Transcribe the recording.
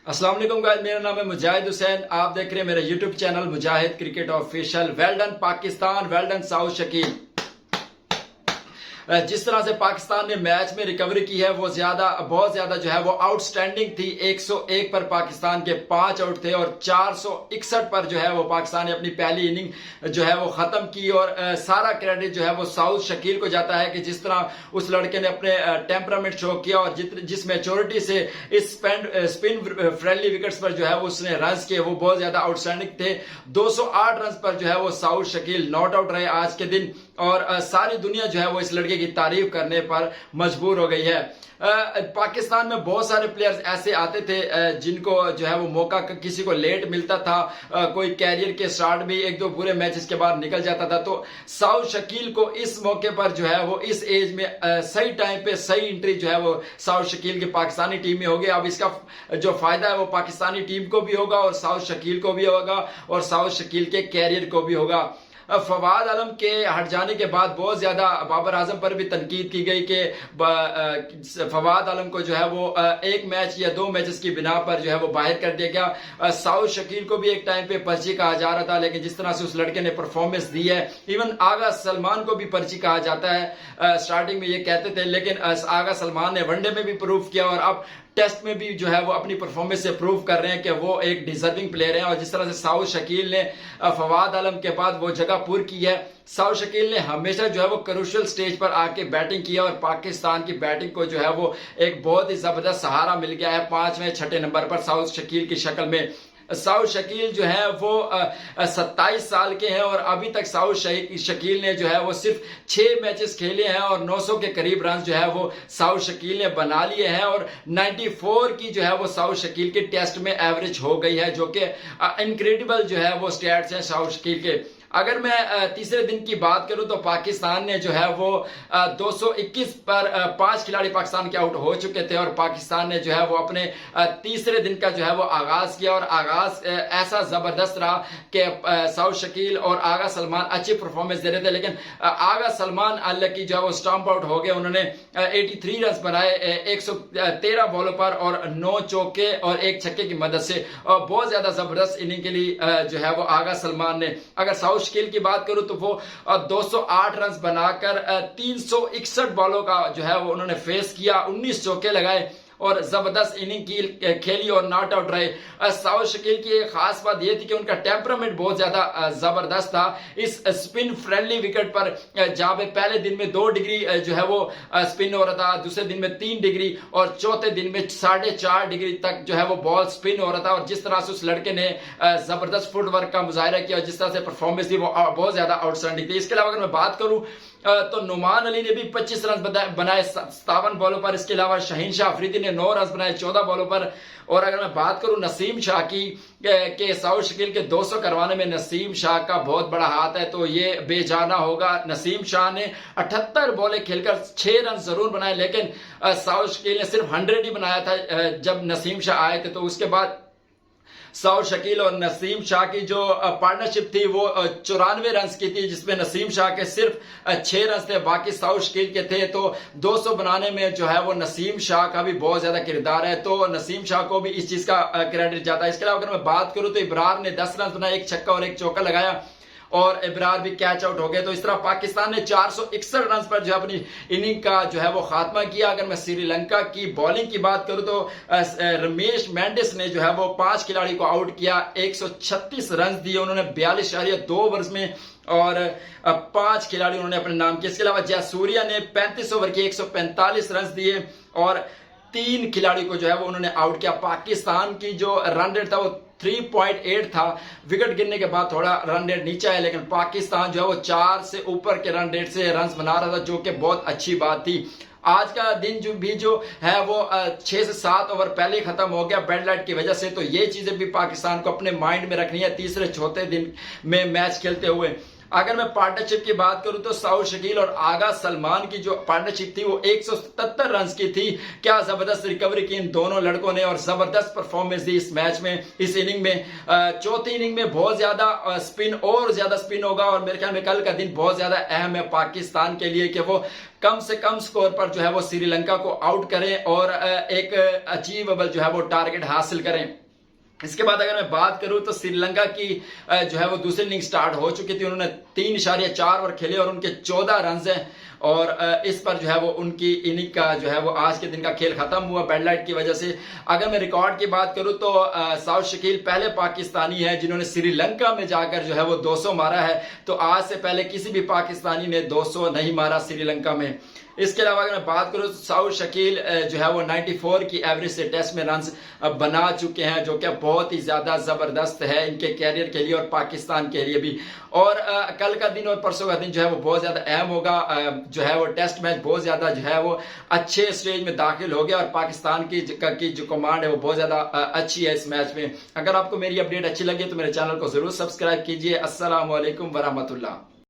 अस्सलाम वालेकुम गाइस, मेरा नाम है मुजाहिद हुसैन। आप देख रहे हैं मेरा YouTube channel Mujahid cricket official. Well done Pakistan, well done Saud Shakeel. जिस तरह से पाकिस्तान ने मैच में रिकवरी की है वो बहुत ज्यादा जो है वो आउटस्टैंडिंग थी। 101 पर पाकिस्तान के 5 आउट थे और 461 पर जो है वो पाकिस्तान ने अपनी पहली इनिंग जो है वो खत्म की। और सारा क्रेडिट जो है वो साउथ शकील को जाता है कि जिस तरह उस लड़के ने अपने टेम्परामेंट शो किया और जिस मैच्योरिटी से इस स्पिन फ्रेंडली विकेट्स पर जो है वो उसने रन किए वो बहुत ज्यादा आउटस्टैंडिंग थे। 208 रन पर जो है वो साउथ शकील नॉट आउट रहे आज के दिन और सारी दुनिया जो है वो इस लड़के की तारीफ करने पर मजबूर हो गई है। पाकिस्तान में बहुत सारे प्लेयर्स ऐसे आते थे जिनको जो है वो मौका किसी को लेट मिलता था, कोई कैरियर के स्टार्ट भी एक दो बुरे मैचेस के बाद निकल जाता था। तो साउथ शकील को इस मौके पर जो है वो इस एज में सही टाइम पे सही एंट्री जो है वो साउथ शकील की पाकिस्तानी टीम में होगी। अब इसका जो फायदा है वो पाकिस्तानी टीम को भी होगा और साउथ शकील को भी होगा और साउथ शकील के कैरियर को भी होगा। फवाद आलम के हट जाने के बाद बहुत ज्यादा बाबर आजम पर भी तनकीद की गई कि फवाद आलम को जो है वो एक मैच या दो मैचेस की बिना पर जो है वो बाहर कर दिया गया। साउथ शकील को भी एक टाइम पे पर्ची कहा जा रहा था, लेकिन जिस तरह से उस लड़के ने परफॉर्मेंस दी है, इवन आगा सलमान को भी पर्ची कहा जाता है। स्टार्टिंग में ये कहते थे, लेकिन आगा सलमान ने वनडे में भी प्रूव किया और अब टेस्ट में भी जो है वो अपनी परफॉर्मेंस से प्रूव कर रहे हैं कि वो एक डिजर्विंग प्लेयर है। और जिस तरह से साउथ शकील ने फवाद आलम के बाद वो जगह पूरी की है। साउथ शकील ने हमेशा जो है वो क्रूशियल स्टेज पर आके बैटिंग किया और पाकिस्तान की बैटिंग को जो है वो एक बहुत ही जबरदस्त सहारा मिल गया है 5वें 6ठे नंबर पर साउथ शकील की शक्ल में। साउथ शकील जो है वो 27 साल के हैं और अभी तक साउथ शकील ने जो है वो सिर्फ 6 मैचेस खेले हैं और 900 के करीब रन जो है वो साउथ शकील ने बना लिए हैं और 94 की जो है वो साउथ शकील के टेस्ट में एवरेज हो गई है, जो कि इनक्रेडिबल जो है वो स्टैट्स हैं साउथ शकील के। अगर मैं तीसरे दिन की बात करूं तो पाकिस्तान ने जो है वो 221 पर 5 खिलाड़ी पाकिस्तान के आउट हो चुके थे और पाकिस्तान ने जो है वो अपने तीसरे दिन का जो है वो आगाज किया और आगाज ऐसा जबरदस्त रहा कि साउथ शकील और आगा सलमान अच्छी परफॉर्मेंस दे रहे थे, लेकिन आगा सलमान अल्लाह की जो है वो स्टंप आउट हो गए। उन्होंने 83 रन बनाए 113 बॉलों पर और 9 चौके और 1 छक्के की मदद से। बहुत ज्यादा जबरदस्त इनिंग के लिए जो है वो आगा सलमान ने। अगर साउथ शकील की बात करूं तो वो 208 रन बनाकर 361 बॉलों का जो है वो उन्होंने फेस किया, 19 चौके लगाए और जबरदस्त इनिंग की खेली और नॉट आउट रहे। साउथ शकील की एक खास बात यह थी कि उनका टेम्परामेंट बहुत ज्यादा जबरदस्त था। इस स्पिन फ्रेंडली विकेट पर जहां पे पहले दिन में 2 डिग्री जो है वो स्पिन हो रहा था, दूसरे दिन में 3 डिग्री और चौथे दिन में 4.5 डिग्री तक जो है वो बॉल स्पिन हो रहा था। और जिस तरह से उस लड़के ने जबरदस्त फुटवर्क का मुजाहिरा किया और जिस तरह से परफॉर्मेंस थी वो बहुत ज्यादा आउटस्टैंडिंग थी। इसके अलावा अगर मैं बात करूं तो नुमान अली ने भी 25 रन बनाए 57 बॉलों पर। इसके अलावा शहीन शाह अफरीदी ने 9 रन बनाए 14 बॉलों पर। और अगर मैं बात करूं नसीम शाह की के साउथ शकील के 200 करवाने में नसीम शाह का बहुत बड़ा हाथ है, तो ये बेजाना होगा। नसीम शाह ने 78 बॉलें खेलकर 6 रन जरूर बनाए, लेकिन साउथ शकील ने सिर्फ 100 ही बनाया था जब नसीम शाह आए थे। तो उसके बाद साउथ शकील और नसीम शाह की जो पार्टनरशिप थी वो 94 रन की थी, जिसमें नसीम शाह के सिर्फ 6 रन थे, बाकी साउथ शकील के थे। तो 200 बनाने में जो है वो नसीम शाह का भी बहुत ज्यादा किरदार है, तो नसीम शाह को भी इस चीज का क्रेडिट जाता है। इसके अलावा अगर मैं बात करूं तो इब्रार ने 10 रन बनाए, 1 छक्का और 1 चौका लगाया और इब्रार भी कैच आउट हो गए। तो इस तरह पाकिस्तान ने 461 रन पर जो अपनी इनिंग का जो है वो खात्मा किया। अगर मैं श्रीलंका की बॉलिंग की बात करूं तो रमेश मेंडिस ने जो है वो 5 खिलाड़ी को आउट किया, 136 रन दिए उन्होंने 42.2 ओवर्स में और 5 खिलाड़ी उन्होंने अपने नाम किए। इसके अलावा जयसूर्या ने 35 ओवर के 145 रन दिए और 3 खिलाड़ी को जो है वो उन्होंने आउट किया। पाकिस्तान की जो रन रेट था वो 3.8 था, विकेट गिरने के बाद थोड़ा रन रेट नीचे आया, लेकिन पाकिस्तान जो है वो 4 से ऊपर के रन रेट से रन बना रहा था, जो कि बहुत अच्छी बात थी। आज का दिन जो है वो 6 से 7 ओवर पहले खत्म हो गया बेड लाइट की वजह से। तो ये चीजें भी पाकिस्तान को अपने माइंड में रखनी है तीसरे चौथे दिन में मैच खेलते हुए। अगर मैं पार्टनरशिप की बात करूं तो साउद शकील और आगा सलमान की जो पार्टनरशिप थी वो 177 रन की थी। क्या जबरदस्त रिकवरी की इन दोनों लड़कों ने और जबरदस्त परफॉर्मेंस दी इस मैच में, इस इनिंग में। चौथी इनिंग में बहुत ज्यादा स्पिन और ज्यादा स्पिन होगा और मेरे ख्याल में कल का दिन बहुत ज्यादा अहम है पाकिस्तान के लिए कि वो कम से कम स्कोर पर जो है वो श्रीलंका को आउट करें और एक अचीवेबल जो है वो टारगेट हासिल करें। इसके बाद अगर मैं बात करूं तो श्रीलंका की जो है वो दूसरी इनिंग स्टार्ट हो चुकी थी। उन्होंने 3.4 ओवर खेले और उनके 14 रन हैं और इस पर जो है वो उनकी इनिंग का जो है वो आज के दिन का खेल खत्म हुआ बैड लाइट की वजह से। अगर मैं रिकॉर्ड की बात करूं तो साउद शकील पहले पाकिस्तानी है जिन्होंने श्रीलंका में जाकर जो है वो 200 मारा है। तो आज से पहले किसी भी पाकिस्तानी ने 200 नहीं मारा श्रीलंका में। इसके अलावा अगर मैं बात करूं तो साउद शकील जो है वो 94 की एवरेज से टेस्ट में रन बना चुके हैं, जो कि बहुत ही ज्यादा जबरदस्त है इनके कैरियर के लिए और पाकिस्तान के लिए भी। और कल का दिन और परसों का दिन जो है वो बहुत ज्यादा अहम होगा। जो है वो टेस्ट मैच बहुत ज्यादा जो है वो अच्छे स्टेज में दाखिल हो गया और पाकिस्तान की जो कमांड है वो बहुत ज्यादा अच्छी है इस मैच में। अगर आपको मेरी अपडेट अच्छी लगी तो मेरे चैनल को जरूर सब्सक्राइब कीजिए। अस्सलाम वालेकुम वरहमतुल्लाह।